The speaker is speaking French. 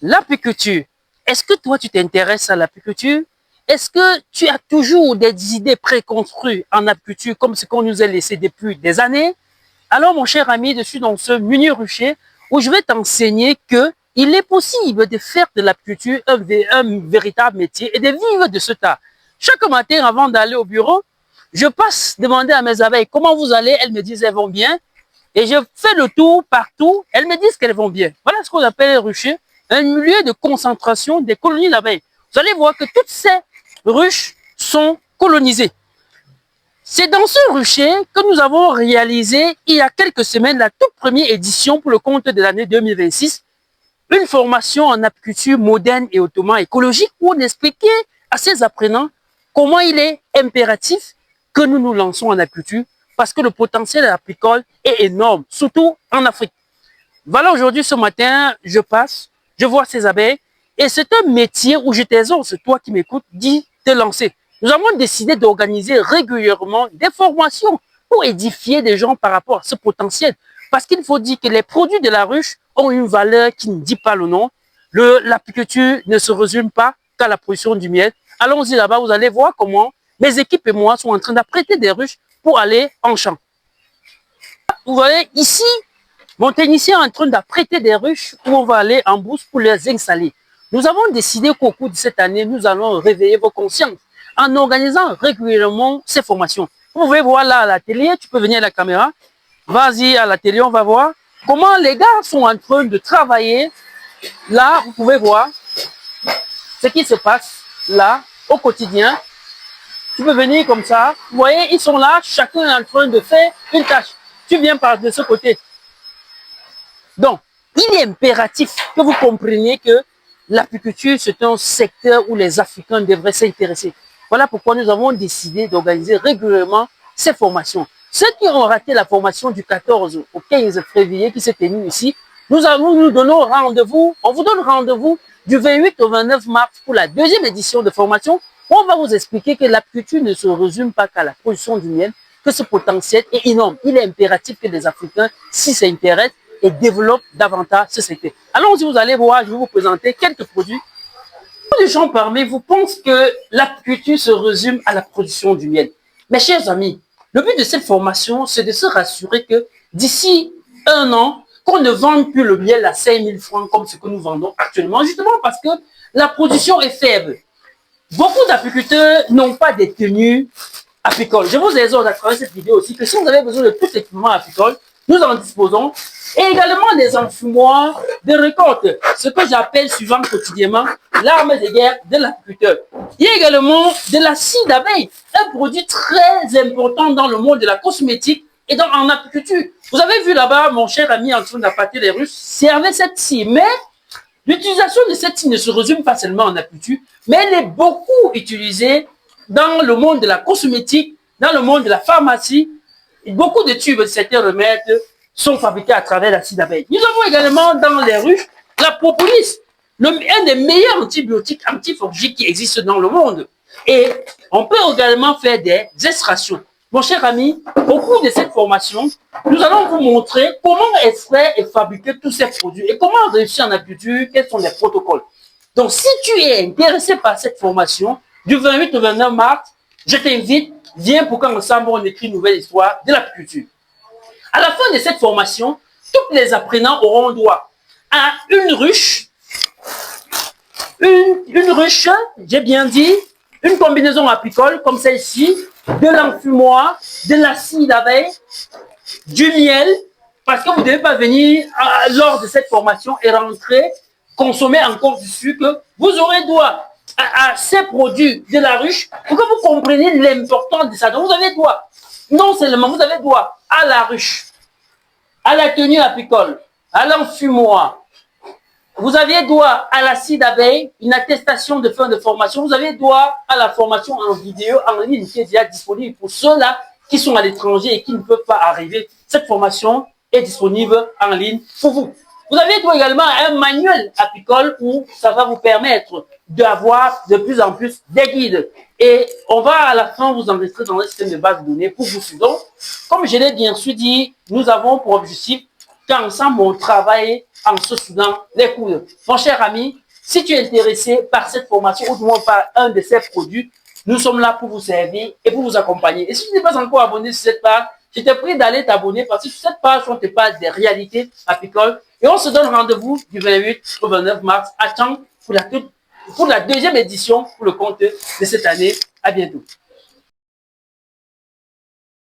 L'apiculture. Est-ce que toi, tu t'intéresses à l'apiculture? Est-ce que tu as toujours des idées préconstruites en apiculture comme ce qu'on nous a laissé depuis des années? Alors, mon cher ami, je suis dans ce mini rucher où je vais t'enseigner que il est possible de faire de l'apiculture un véritable métier et de vivre de ce tas. Chaque matin, avant d'aller au bureau, je passe demander à mes abeilles comment vous allez. Elles me disent elles vont bien. Et je fais le tour partout. Elles me disent qu'elles vont bien. Voilà ce qu'on appelle les ruchers, un lieu de concentration des colonies d'abeilles. Vous allez voir que toutes ces ruches sont colonisées. C'est dans ce rucher que nous avons réalisé il y a quelques semaines la toute première édition pour le compte de l'année 2026, une formation en apiculture moderne et hautement écologique où on expliquait à ces apprenants comment il est impératif que nous nous lançons en apiculture parce que le potentiel apicole est énorme, surtout en Afrique. Voilà, aujourd'hui, ce matin, je passe, je vois ces abeilles et c'est un métier où je t'exhorte, toi qui m'écoutes, d'y te lancer. Nous avons décidé d'organiser régulièrement des formations pour édifier des gens par rapport à ce potentiel. Parce qu'il faut dire que les produits de la ruche ont une valeur qui ne dit pas le nom. L'apiculture ne se résume pas qu'à la production du miel. Allons-y là-bas, vous allez voir comment mes équipes et moi sont en train d'apprêter des ruches pour aller en champ. Vous voyez, ici, mon technicien est en train d'apprêter des ruches où on va aller en brousse pour les installer. Nous avons décidé qu'au cours de cette année, nous allons réveiller vos consciences en organisant régulièrement ces formations. Vous pouvez voir là à l'atelier, tu peux venir à la caméra. Vas-y à l'atelier, on va voir comment les gars sont en train de travailler. Là, vous pouvez voir ce qui se passe là au quotidien. Tu peux venir comme ça. Vous voyez, ils sont là, chacun est en train de faire une tâche. Tu viens par de ce côté. Donc, il est impératif que vous compreniez que l'apiculture, c'est un secteur où les Africains devraient s'intéresser. Voilà pourquoi nous avons décidé d'organiser régulièrement ces formations. Ceux qui ont raté la formation du 14 au 15 février qui s'est tenue ici, nous donnons rendez-vous, on vous donne rendez-vous du 28 au 29 mars pour la deuxième édition de formation. On va vous expliquer que l'apiculture ne se résume pas qu'à la production du miel, que ce potentiel est énorme. Il est impératif que les Africains s'y s'intéressent et développent davantage ce secteur. Allons-y, vous allez voir, je vais vous présenter quelques produits. Beaucoup de gens parmi vous pensent que l'apiculture se résume à la production du miel. Mes chers amis, le but de cette formation, c'est de se rassurer que d'ici un an, qu'on ne vende plus le miel à 5 000 francs comme ce que nous vendons actuellement, justement parce que la production est faible. Beaucoup d'apiculteurs n'ont pas des tenues apicoles. Je vous exhorte à travers cette vidéo aussi que si vous avez besoin de tout équipement apicole, nous en disposons. Et également des enfumoirs de récolte, ce que j'appelle suivant quotidiennement l'arme de guerre de l'apiculteur. Il y a également de la scie d'abeille, un produit très important dans le monde de la cosmétique et en apiculture. Vous avez vu là-bas mon cher ami en train d'appâter les Russes, servait cette scie, mais l'utilisation de cette scie ne se résume pas seulement en apiculture, mais elle est beaucoup utilisée dans le monde de la cosmétique, dans le monde de la pharmacie. Beaucoup de tubes de certains remèdes sont fabriqués à travers la scie d'abeille. Nous avons également dans les ruches la propolis, un des meilleurs antibiotiques antifongiques qui existent dans le monde. Et on peut également faire des extractions. Mon cher ami, au cours de cette formation, nous allons vous montrer comment extraire et fabriquer tous ces produits et comment réussir en apiculture, quels sont les protocoles. Donc, si tu es intéressé par cette formation, du 28 au 29 mars, je t'invite, viens pour qu'ensemble on écrit une nouvelle histoire de l'apiculture. À la fin de cette formation, tous les apprenants auront droit à une ruche, j'ai bien dit, une combinaison apicole comme celle-ci, de l'enfumoir, de la scie d'abeille, du miel, parce que vous ne devez pas venir lors de cette formation et rentrer, consommer encore du sucre. Vous aurez droit à ces produits de la ruche pour que vous compreniez l'importance de ça. Donc vous avez droit, non seulement vous avez droit à la ruche, à la tenue apicole, à l'enfumoir. Vous aviez droit à la scie d'abeille, une attestation de fin de formation. Vous avez droit à la formation en vidéo, en ligne, qui est déjà disponible pour ceux-là qui sont à l'étranger et qui ne peuvent pas arriver. Cette formation est disponible en ligne pour vous. Vous avez droit également à un manuel apicole où ça va vous permettre d'avoir de plus en plus des guides. Et on va à la fin vous enregistrer dans le système de base de données pour vous suivre. Donc, comme je l'ai bien sûr dit, nous avons pour objectif qu'ensemble on travaille en se soudant les coudes. Mon cher ami, si tu es intéressé par cette formation ou du moins par un de ces produits, nous sommes là pour vous servir et pour vous accompagner. Et si tu n'es pas encore abonné sur cette page, je te prie d'aller t'abonner parce que sur cette page, on te parle des réalités apicoles. Et on se donne rendez-vous du 28 au 29 mars à Chang pour la deuxième édition pour le compte de cette année. À bientôt.